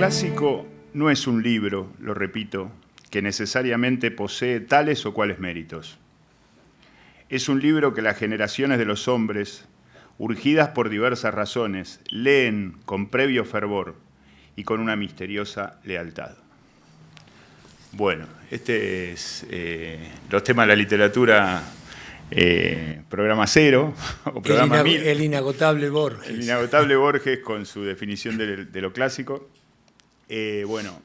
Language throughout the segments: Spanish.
clásico no es un libro, lo repito, que necesariamente posee tales o cuales méritos. Es un libro que las generaciones de los hombres, urgidas por diversas razones, leen con previo fervor y con una misteriosa lealtad. Bueno, este es los temas de la literatura, programa 0 o programa 1000. El inagotable Borges. El inagotable Borges con su definición de lo clásico. Bueno,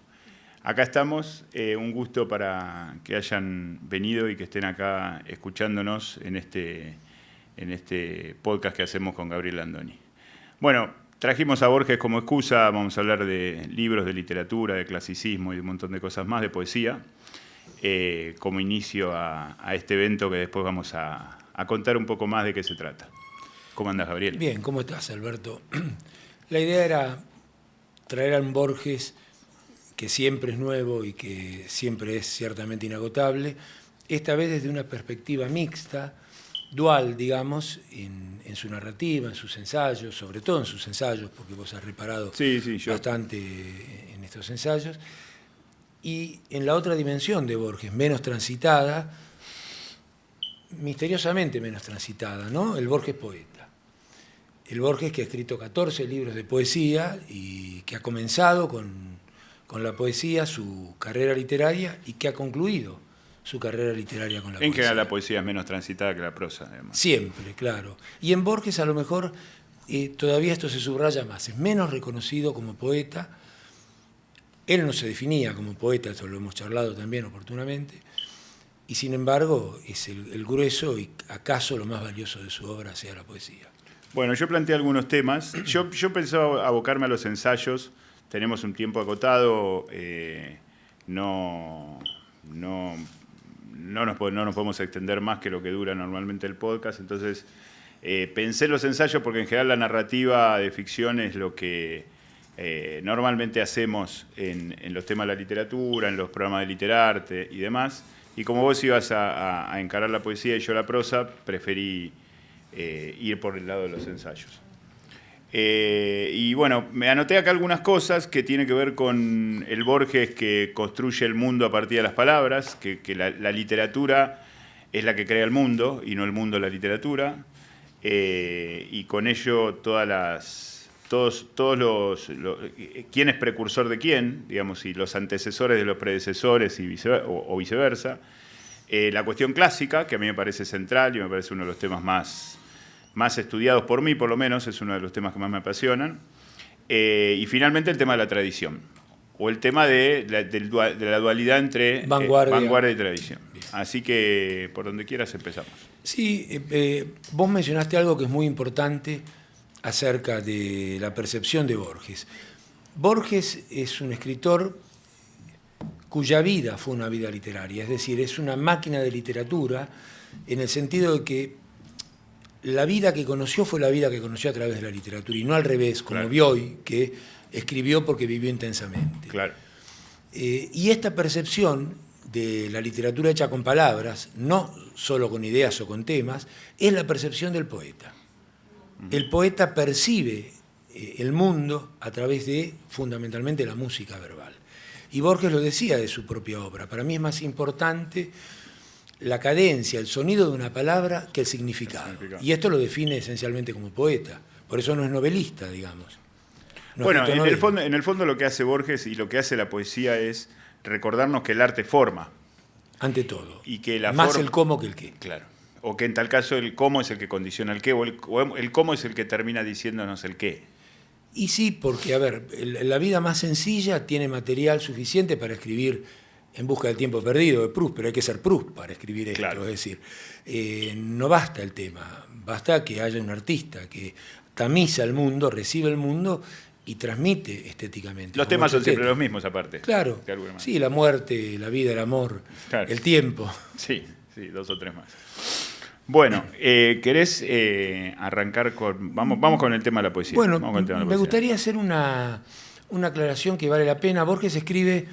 acá estamos. Un gusto para que hayan venido y que estén acá escuchándonos en este podcast que hacemos con Gabriel Landoni. Bueno, trajimos a Borges como excusa. Vamos a hablar de libros, de literatura, de clasicismo y de un montón de cosas más, de poesía, como inicio a este evento que después vamos a contar un poco más de qué se trata. ¿Cómo andás, Gabriel? Bien, ¿cómo estás, Alberto? La idea era traer a un Borges que siempre es nuevo y que siempre es ciertamente inagotable, esta vez desde una perspectiva mixta, dual, digamos, en su narrativa, en sus ensayos, sobre todo en sus ensayos, porque vos has reparado bastante en estos ensayos, y en la otra dimensión de Borges, menos transitada, misteriosamente menos transitada, ¿no? El Borges poeta. El Borges que ha escrito 14 libros de poesía y que ha comenzado con la poesía su carrera literaria y que ha concluido su carrera literaria con la poesía. En general la poesía es menos transitada que la prosa, además. Siempre, claro. Y en Borges a lo mejor todavía esto se subraya más, es menos reconocido como poeta. Él no se definía como poeta, esto lo hemos charlado también oportunamente, y sin embargo es el grueso y acaso lo más valioso de su obra sea la poesía. Bueno, yo planteé algunos temas. Yo pensaba abocarme a los ensayos. Tenemos un tiempo acotado. No nos podemos extender más que lo que dura normalmente el podcast. Entonces, pensé los ensayos porque en general la narrativa de ficción es lo que normalmente hacemos en los temas de la literatura, en los programas de Literarte y demás. Y como vos ibas a encarar la poesía y yo la prosa, preferí ir por el lado de los ensayos. Y bueno, me anoté acá algunas cosas que tienen que ver con el Borges que construye el mundo a partir de las palabras, que la literatura es la que crea el mundo y no el mundo la literatura, y con ello quién es precursor de quién, digamos, y los antecesores de los predecesores y o viceversa. La cuestión clásica, que a mí me parece central y me parece uno de los temas más estudiados por mí, por lo menos, es uno de los temas que más me apasionan. Y finalmente el tema de la tradición, o el tema de la dualidad entre vanguardia y tradición. Así que, por donde quieras, empezamos. Sí, vos mencionaste algo que es muy importante acerca de la percepción de Borges. Borges es un escritor cuya vida fue una vida literaria, es decir, es una máquina de literatura en el sentido de que la vida que conoció fue la vida que conoció a través de la literatura y no al revés, como claro. Bioy, que escribió porque vivió intensamente. Claro. Y esta percepción de la literatura hecha con palabras, no solo con ideas o con temas, es la percepción del poeta. El poeta percibe el mundo a través de, fundamentalmente, la música verbal. Y Borges lo decía de su propia obra. Para mí es más importante la cadencia, el sonido de una palabra que el significado. Y esto lo define esencialmente como poeta. Por eso no es novelista, digamos. Bueno, en el fondo lo que hace Borges y lo que hace la poesía es recordarnos que el arte forma. Ante todo. Y que más el cómo que el qué. Claro. O que en tal caso el cómo es el que condiciona el qué, o el cómo es el que termina diciéndonos el qué. Y sí, porque, a ver, la vida más sencilla tiene material suficiente para escribir En busca del tiempo perdido de Proust, pero hay que ser Proust para escribir esto. Claro. Es decir, no basta el tema, basta que haya un artista que tamiza el mundo, recibe el mundo y transmite estéticamente. Los temas son siempre los mismos, aparte. Claro, sí, la muerte, la vida, el amor, claro. El tiempo. Sí, 2 o 3 más. Bueno, ¿querés arrancar con...? Vamos con el tema de la poesía. Bueno, me gustaría hacer una aclaración que vale la pena. Borges escribe,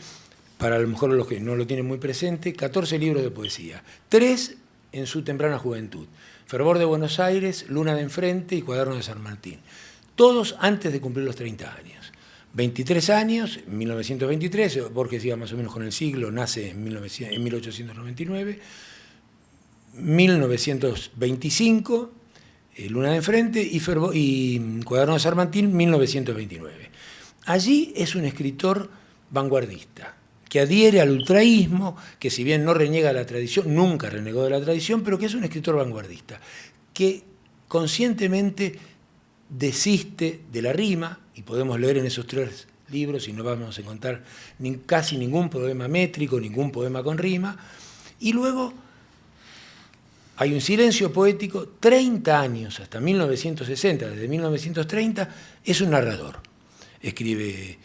para a lo mejor los que no lo tienen muy presente, 14 libros de poesía. 3 en su temprana juventud. Fervor de Buenos Aires, Luna de Enfrente y Cuaderno de San Martín. Todos antes de cumplir los 30 años. 23 años, 1923, Borges iba más o menos con el siglo, nace en 1899, 1925, Luna de Enfrente, y Cuaderno de Sarmantín, 1929. Allí es un escritor vanguardista, que adhiere al ultraísmo, que si bien no reniega la tradición, nunca renegó de la tradición, pero que es un escritor vanguardista, que conscientemente desiste de la rima, y podemos leer en esos 3 libros y no vamos a encontrar casi ningún poema métrico, ningún poema con rima, y luego hay un silencio poético, 30 años, hasta 1960, desde 1930, es un narrador. Escribe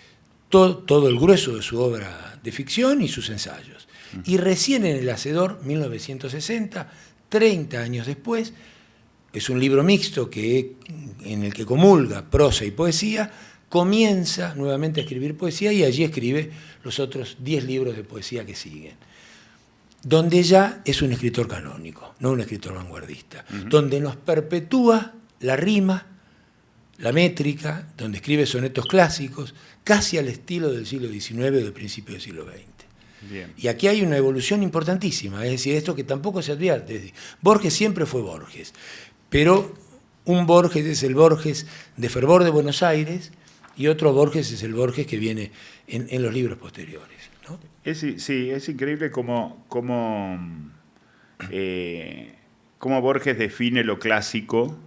todo el grueso de su obra de ficción y sus ensayos. Y recién en El Hacedor, 1960, 30 años después, es un libro mixto en el que comulga prosa y poesía, comienza nuevamente a escribir poesía y allí escribe los otros 10 libros de poesía que siguen, donde ya es un escritor canónico, no un escritor vanguardista, donde nos perpetúa la rima, la métrica, donde escribe sonetos clásicos, casi al estilo del siglo XIX o del principio del siglo XX. Bien. Y aquí hay una evolución importantísima, es decir, esto que tampoco se advierte. Borges siempre fue Borges, pero un Borges es el Borges de Fervor de Buenos Aires y otro Borges es el Borges que viene en los libros posteriores, ¿no? Sí, es increíble cómo Borges define lo clásico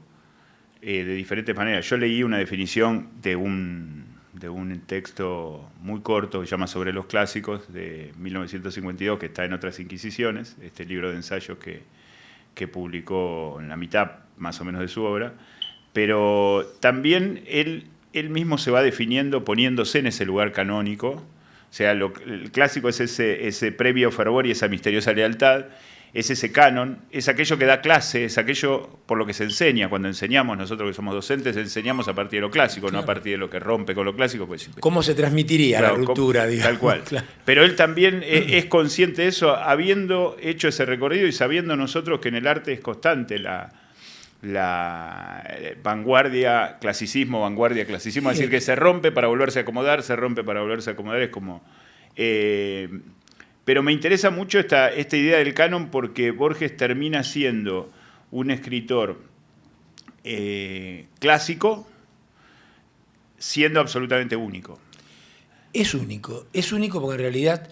de diferentes maneras. Yo leí una definición de un texto muy corto que se llama Sobre los clásicos, de 1952, que está en Otras Inquisiciones, este libro de ensayos que publicó en la mitad más o menos de su obra, pero también él mismo se va definiendo poniéndose en ese lugar canónico. O sea, el clásico es ese previo fervor y esa misteriosa lealtad, es ese canon, es aquello que da clase, es aquello por lo que se enseña. Cuando enseñamos, nosotros que somos docentes, enseñamos a partir de lo clásico, claro, no a partir de lo que rompe con lo clásico. Pues, ¿cómo se transmitiría, claro, la ruptura, digamos? Tal cual. Claro. Pero él también es consciente de eso, habiendo hecho ese recorrido y sabiendo nosotros que en el arte es constante la vanguardia, clasicismo, es decir, que se rompe para volverse a acomodar, es como... pero me interesa mucho esta idea del canon porque Borges termina siendo un escritor clásico, siendo absolutamente único. Es único porque en realidad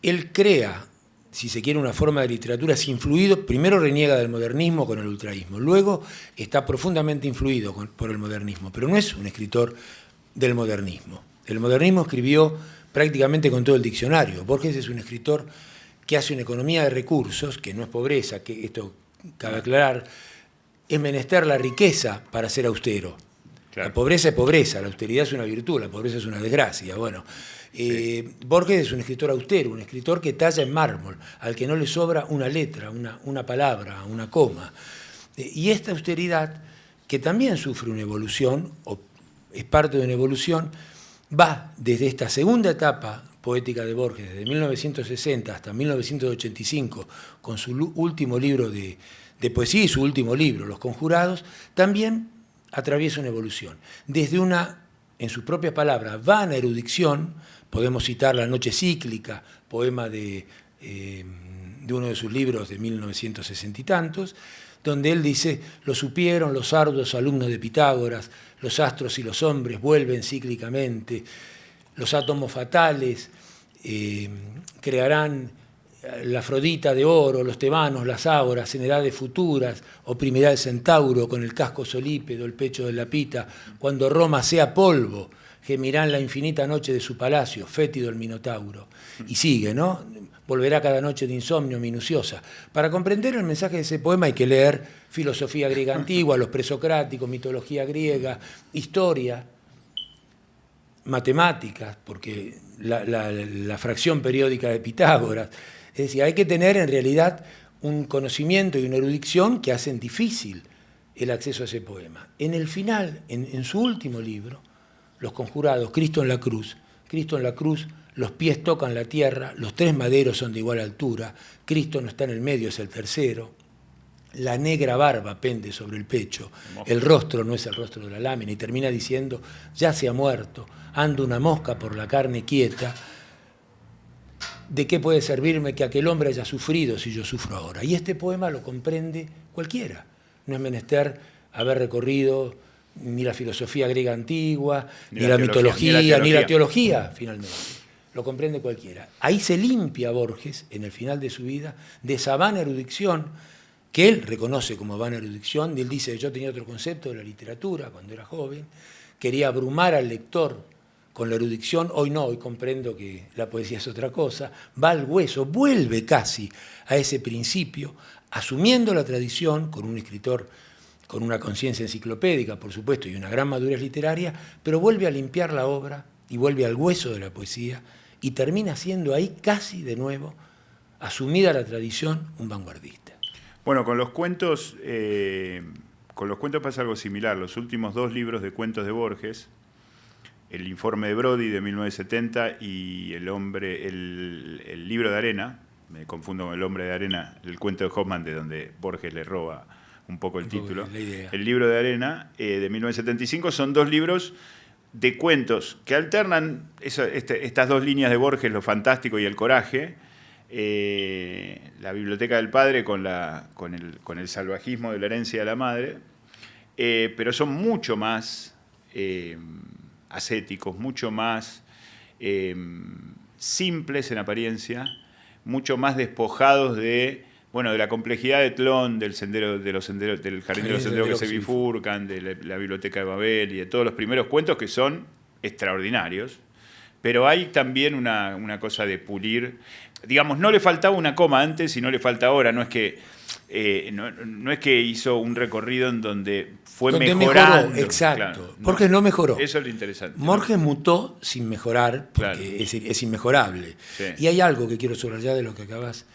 él crea, si se quiere, una forma de literatura es influido, primero reniega del modernismo con el ultraísmo, luego está profundamente influido por el modernismo, pero no es un escritor del modernismo. El modernismo escribió prácticamente con todo el diccionario. Borges es un escritor que hace una economía de recursos, que no es pobreza, que esto cabe aclarar, es menester la riqueza para ser austero. Claro. La pobreza es pobreza, la austeridad es una virtud, la pobreza es una desgracia. Bueno, sí. Borges es un escritor austero, un escritor que talla en mármol, al que no le sobra una letra, una palabra, una coma. Y esta austeridad, que también sufre una evolución, o es parte de una evolución, va desde esta segunda etapa poética de Borges, desde 1960 hasta 1985, con su último libro de poesía y su último libro, Los Conjurados, también atraviesa una evolución. Desde una, en sus propias palabras, vana erudición, podemos citar La Noche Cíclica, poema de uno de sus libros de 1960 y tantos, donde él dice: lo supieron los arduos alumnos de Pitágoras, los astros y los hombres vuelven cíclicamente, los átomos fatales crearán la Afrodita de oro, los tebanos, las ágoras, en edades futuras, oprimirá el centauro con el casco solípedo, el pecho de la pita, cuando Roma sea polvo, gemirá en la infinita noche de su palacio, fétido el minotauro. Y sigue, ¿no? Volverá cada noche de insomnio minuciosa. Para comprender el mensaje de ese poema hay que leer filosofía griega antigua, los presocráticos, mitología griega, historia, matemáticas, porque la fracción periódica de Pitágoras. Es decir, hay que tener en realidad un conocimiento y una erudición que hacen difícil el acceso a ese poema. En el final, en su último libro, Los Conjurados, Cristo en la cruz, los pies tocan la tierra, los tres maderos son de igual altura, Cristo no está en el medio, es el tercero. la negra barba pende sobre el pecho, el rostro no es el rostro de la lámina, y termina diciendo, ya se ha muerto, anda una mosca por la carne quieta, ¿de qué puede servirme que aquel hombre haya sufrido si yo sufro ahora? Y este poema lo comprende cualquiera, no es menester haber recorrido ni la filosofía griega antigua, ni la mitología, ni la teología, finalmente. Lo comprende cualquiera. Ahí se limpia Borges, en el final de su vida, de esa vana erudición, que él reconoce como vana erudición, y él dice, yo tenía otro concepto de la literatura cuando era joven, quería abrumar al lector con la erudición, hoy no, hoy comprendo que la poesía es otra cosa, va al hueso, vuelve casi a ese principio, asumiendo la tradición con un escritor con una conciencia enciclopédica, por supuesto, y una gran madurez literaria, pero vuelve a limpiar la obra y vuelve al hueso de la poesía y termina siendo ahí casi de nuevo, asumida la tradición, un vanguardista. Bueno, con los cuentos pasa algo similar. Los últimos 2 libros de cuentos de Borges, El informe de Brody de 1970 y el libro de arena, me confundo con El hombre de arena, el cuento de Hoffman, de donde Borges le roba un poco el título. El libro de arena de 1975 son 2 libros de cuentos que alternan estas 2 líneas de Borges, lo fantástico y el coraje, la biblioteca del padre con el salvajismo de la herencia de la madre, pero son mucho más ascéticos, mucho más simples en apariencia, mucho más despojados de la complejidad de Tlön, del jardín de los senderos que se bifurcan, de la biblioteca de Babel y de todos los primeros cuentos que son extraordinarios. Pero hay también una cosa de pulir. Digamos, no le faltaba una coma antes y no le falta ahora. No es que hizo un recorrido en donde fue mejorando. Mejoró, exacto. Claro, Borges no mejoró. Eso es lo interesante. Borges mutó sin mejorar, porque es inmejorable. Sí. Y hay algo que quiero subrayar de lo que acabas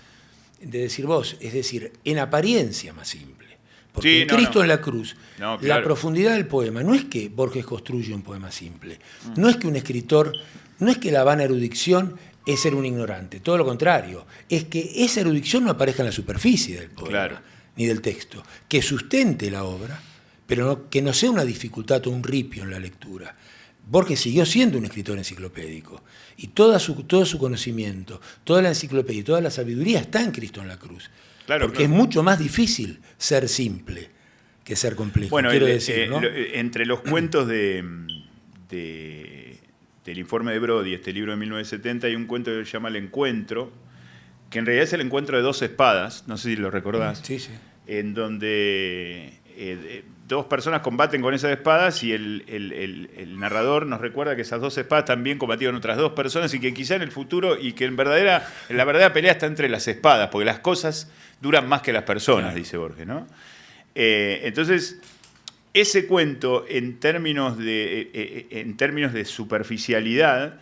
de decir vos, es decir, en apariencia más simple. Porque en Cristo en la cruz, la profundidad del poema, no es que Borges construye un poema simple, no es que un escritor, no es que la vana erudición es ser un ignorante, todo lo contrario, es que esa erudición no aparezca en la superficie del poema, ni del texto, que sustente la obra, pero que no sea una dificultad o un ripio en la lectura. Borges siguió siendo un escritor enciclopédico y todo su conocimiento, toda la enciclopedia y toda la sabiduría está en Cristo en la cruz. Porque es mucho más difícil ser simple que ser complejo. Bueno, quiero decir, ¿no? Entre los cuentos del informe de Brody, este libro de 1970, hay un cuento que se llama El Encuentro, que en realidad es el encuentro de 2 espadas, no sé si lo recordás, sí. En donde 2 personas combaten con esas espadas y el narrador nos recuerda que esas 2 espadas también combatieron otras 2 personas y que quizá en el futuro, y que la verdadera pelea está entre las espadas, porque las cosas duran más que las personas, dice Borges, ¿no? Entonces, ese cuento, en términos de superficialidad,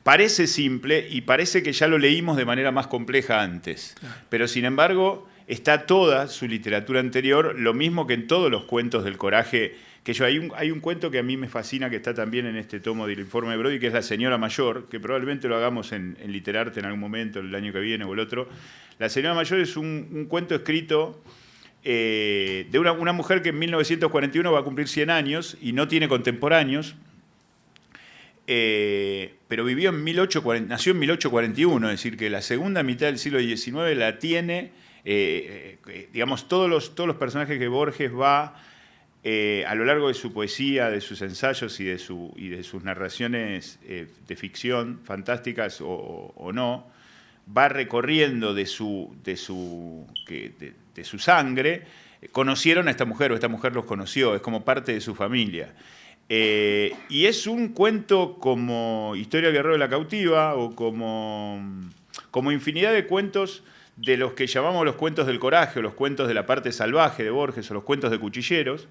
parece simple y parece que ya lo leímos de manera más compleja antes, pero sin embargo está toda su literatura anterior, lo mismo que en todos los cuentos del coraje. Hay un cuento que a mí me fascina, que está también en este tomo del informe de Brody, que es La señora mayor, que probablemente lo hagamos en Literarte en algún momento, el año que viene o el otro. La señora mayor es un cuento escrito de una mujer que en 1941 va a cumplir 100 años y no tiene contemporáneos, pero nació en 1841, es decir, que la segunda mitad del siglo XIX la tiene. Digamos, todos los personajes que Borges va a lo largo de su poesía, de sus ensayos y de sus narraciones de ficción, fantásticas o no, va recorriendo de su sangre. Conocieron a esta mujer o esta mujer los conoció, es como parte de su familia. Y es un cuento como Historia del guerrero de la cautiva o como infinidad de cuentos de los que llamamos los cuentos del coraje o los cuentos de la parte salvaje de Borges o los cuentos de cuchilleros.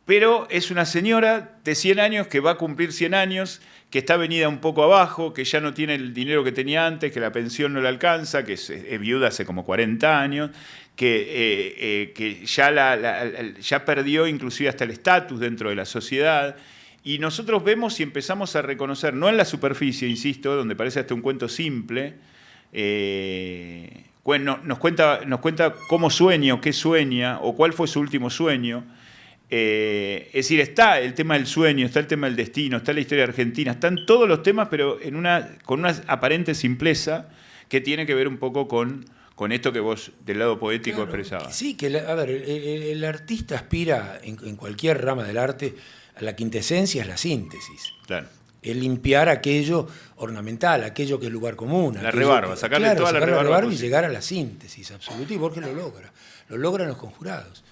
Pero es una señora de 100 años que va a cumplir 100 años, que está venida un poco abajo, que ya no tiene el dinero que tenía antes, que la pensión no le alcanza, que es viuda hace como 40 años, que ya perdió inclusive hasta el estatus dentro de la sociedad. Y nosotros vemos y empezamos a reconocer, no en la superficie, insisto, donde parece hasta un cuento simple, Bueno, nos cuenta cómo sueña, qué sueña, o cuál fue su último sueño. Es decir, está el tema del sueño, está el tema del destino, está la historia argentina, están todos los temas, pero con una aparente simpleza que tiene que ver un poco con esto que vos del lado poético expresabas. Sí, a ver, el artista aspira en cualquier rama del arte a la quintesencia, es la síntesis. Claro. Es limpiar aquello ornamental, aquello que es lugar común. La rebarba, sacarle toda la rebarba y llegar a la síntesis absoluta. Y Borges lo logra en Los Conjurados,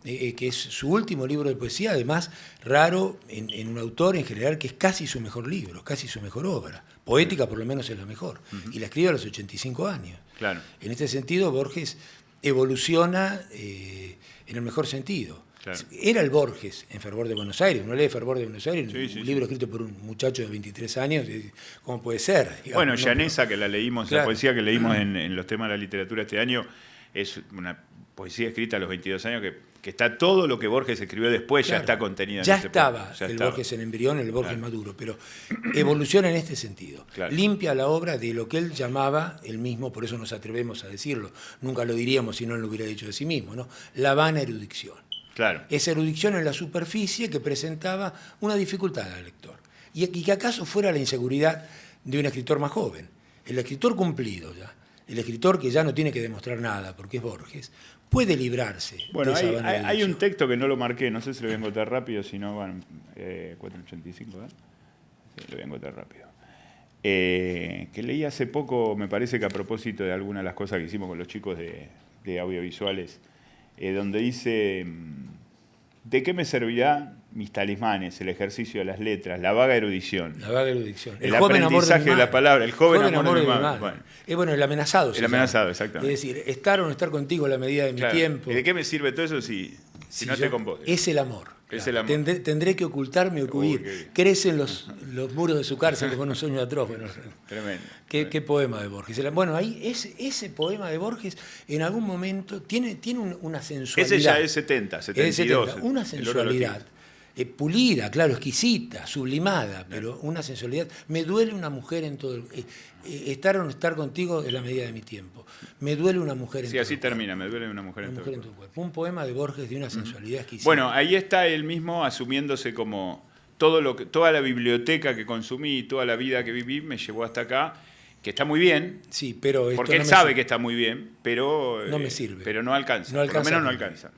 que es su último libro de poesía, además raro en un autor en general que es casi su mejor libro, casi su mejor obra. Poética por lo menos es la mejor. Y la escribe a los 85 años. Claro. En este sentido, Borges evoluciona en el mejor sentido. Claro. Era el Borges en Fervor de Buenos Aires. Uno lee Fervor de Buenos Aires, un libro escrito por un muchacho de 23 años. ¿Cómo puede ser? Digamos, bueno, Llaneza, que la leímos, claro. La poesía que leímos en los temas de la literatura este año, es una poesía escrita a los 22 años que está todo lo que Borges escribió después, claro, ya está contenido en ese estaba ya el estaba. Borges en embrión, el Borges claro. maduro, pero evoluciona en este sentido. Claro. Limpia la obra de lo que él llamaba, él mismo, por eso nos atrevemos a decirlo, nunca lo diríamos si no lo hubiera dicho de sí mismo, ¿no? La vana erudición. Claro. Esa erudición en la superficie que presentaba una dificultad al lector. Y que acaso fuera la inseguridad de un escritor más joven. El escritor cumplido ya, el escritor que ya no tiene que demostrar nada porque es Borges, puede librarse. Bueno, hay un texto que no lo marqué, no sé si lo voy a encontrar rápido, si no, bueno, 485, ¿eh? Sí, lo voy a encontrar rápido. Que leí hace poco, me parece que a propósito de algunas de las cosas que hicimos con los chicos de audiovisuales, donde dice, ¿de qué me servirá mis talismanes, el ejercicio de las letras, la vaga erudición? La vaga erudición. El aprendizaje de la palabra, el joven amor de mi madre. Bueno, el amenazado. El amenazado, exactamente. Es decir, estar o no estar contigo a la medida de mi tiempo. ¿Y de qué me sirve todo eso si no estoy con vos? Es el amor. Es el amor. Tendré que ocultarme o huir. Crecen los muros de su cárcel como un sueño atroz. Bueno, tremendo. Qué poema de Borges. Bueno, ahí ese poema de Borges en algún momento tiene una sensualidad. Ese ya es 72. Una sensualidad. Pulida, claro, exquisita, sublimada, pero una sensualidad. Me duele una mujer en todo estar o no estar contigo es la medida de mi tiempo. Me duele una mujer en todo. Sí, así termina, me duele una mujer en todo. Un poema de Borges de una sensualidad exquisita. Bueno, ahí está él mismo asumiéndose como toda la biblioteca que consumí, toda la vida que viví me llevó hasta acá, que está muy bien. Sí, pero esto porque él sabe que está muy bien, pero no me sirve. Pero no alcanza. Por lo menos no alcanza.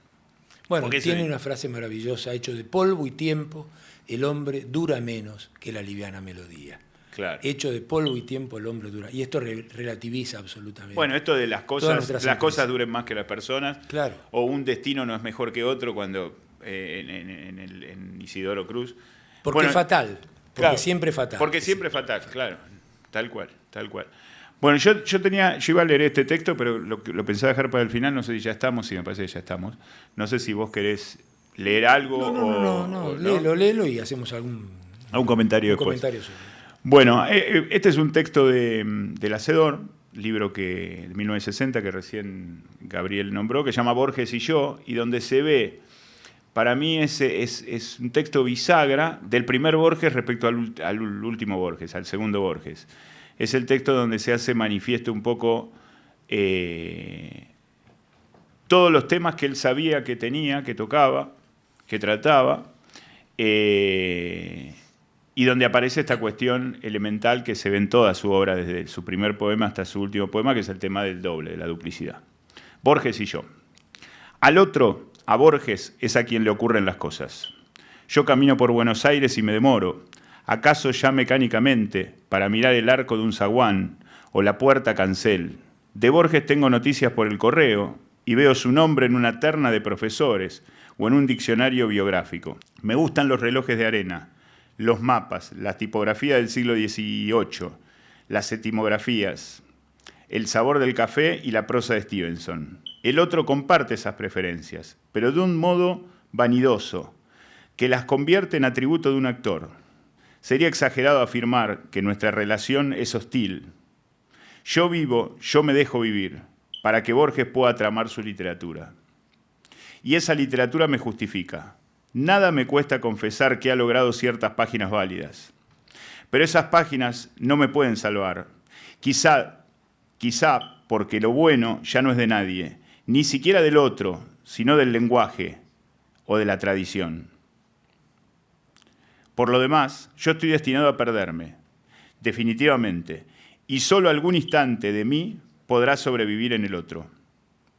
Bueno, tiene una frase maravillosa, hecho de polvo y tiempo, el hombre dura menos que la liviana melodía. Claro. Hecho de polvo y tiempo, el hombre dura. Y esto relativiza absolutamente. Bueno, esto de las cosas duren más que las personas. Claro. O un destino no es mejor que otro cuando en Isidoro Cruz. Porque es fatal. Porque siempre es fatal. Porque siempre es fatal, claro. Tal cual. Bueno, yo iba a leer este texto, pero lo pensaba dejar para el final, no sé si ya estamos, me parece que ya estamos. No sé si vos querés leer algo No, léelo y hacemos algún comentario después. Bueno, este es un texto del Hacedor, libro de 1960 que recién Gabriel nombró, que se llama Borges y yo, y donde se ve, para mí es un texto bisagra del primer Borges respecto al último Borges, al segundo Borges. Es el texto donde se hace manifiesto un poco todos los temas que él sabía que tenía, que tocaba, que trataba, y donde aparece esta cuestión elemental que se ve en toda su obra, desde su primer poema hasta su último poema, que es el tema del doble, de la duplicidad. Borges y yo. Al otro, a Borges, es a quien le ocurren las cosas. Yo camino por Buenos Aires y me demoro, acaso ya mecánicamente, para mirar el arco de un zaguán o la puerta cancel. De Borges tengo noticias por el correo y veo su nombre en una terna de profesores o en un diccionario biográfico. Me gustan los relojes de arena, los mapas, la tipografía del siglo XVIII, las etimografías, el sabor del café y la prosa de Stevenson. El otro comparte esas preferencias, pero de un modo vanidoso, que las convierte en atributo de un actor. Sería exagerado afirmar que nuestra relación es hostil. Yo vivo, yo me dejo vivir, para que Borges pueda tramar su literatura. Y esa literatura me justifica. Nada me cuesta confesar que ha logrado ciertas páginas válidas. Pero esas páginas no me pueden salvar. Quizá porque lo bueno ya no es de nadie, ni siquiera del otro, sino del lenguaje o de la tradición. Por lo demás, yo estoy destinado a perderme, definitivamente, y solo algún instante de mí podrá sobrevivir en el otro.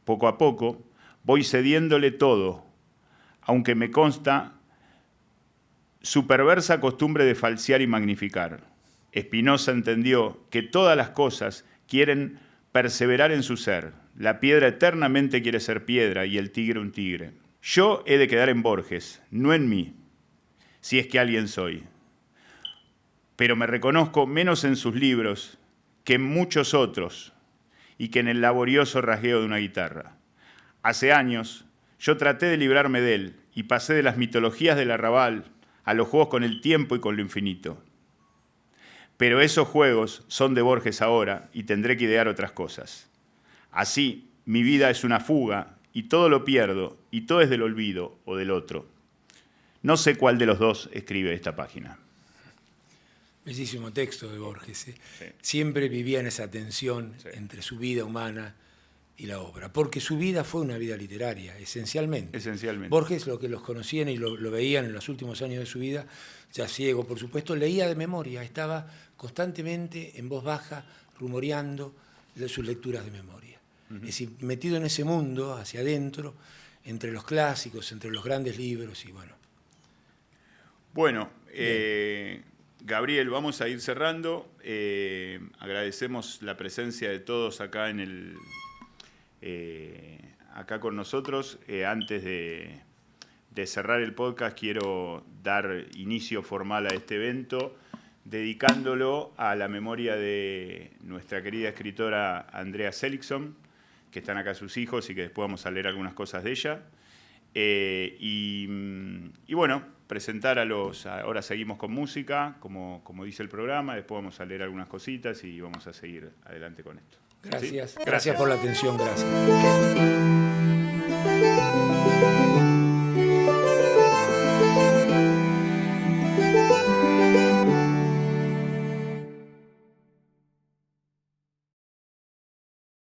Poco a poco voy cediéndole todo, aunque me consta su perversa costumbre de falsear y magnificar. Spinoza entendió que todas las cosas quieren perseverar en su ser. La piedra eternamente quiere ser piedra y el tigre un tigre. Yo he de quedar en Borges, no en mí, si es que alguien soy. Pero me reconozco menos en sus libros que en muchos otros y que en el laborioso rasgueo de una guitarra. Hace años yo traté de librarme de él y pasé de las mitologías del arrabal a los juegos con el tiempo y con lo infinito. Pero esos juegos son de Borges ahora y tendré que idear otras cosas. Así, mi vida es una fuga y todo lo pierdo y todo es del olvido o del otro. No sé cuál de los dos escribe esta página. Bellísimo texto de Borges. ¿Eh? Sí. Siempre vivía en esa tensión entre su vida humana y la obra, porque su vida fue una vida literaria, esencialmente. Borges, lo que los conocían y lo veían en los últimos años de su vida, ya ciego, por supuesto, leía de memoria, estaba constantemente en voz baja, rumoreando sus lecturas de memoria. Es decir, metido en ese mundo, hacia adentro, entre los clásicos, entre los grandes libros y bueno. Bueno, Gabriel, vamos a ir cerrando. Agradecemos la presencia de todos acá en acá con nosotros. Antes de cerrar el podcast, quiero dar inicio formal a este evento, dedicándolo a la memoria de nuestra querida escritora Andrea Seligson, que están acá sus hijos y que después vamos a leer algunas cosas de ella. Y bueno, presentar a los... Ahora seguimos con música, como dice el programa, después vamos a leer algunas cositas y vamos a seguir adelante con esto. Gracias. ¿Sí? Gracias por la atención, gracias.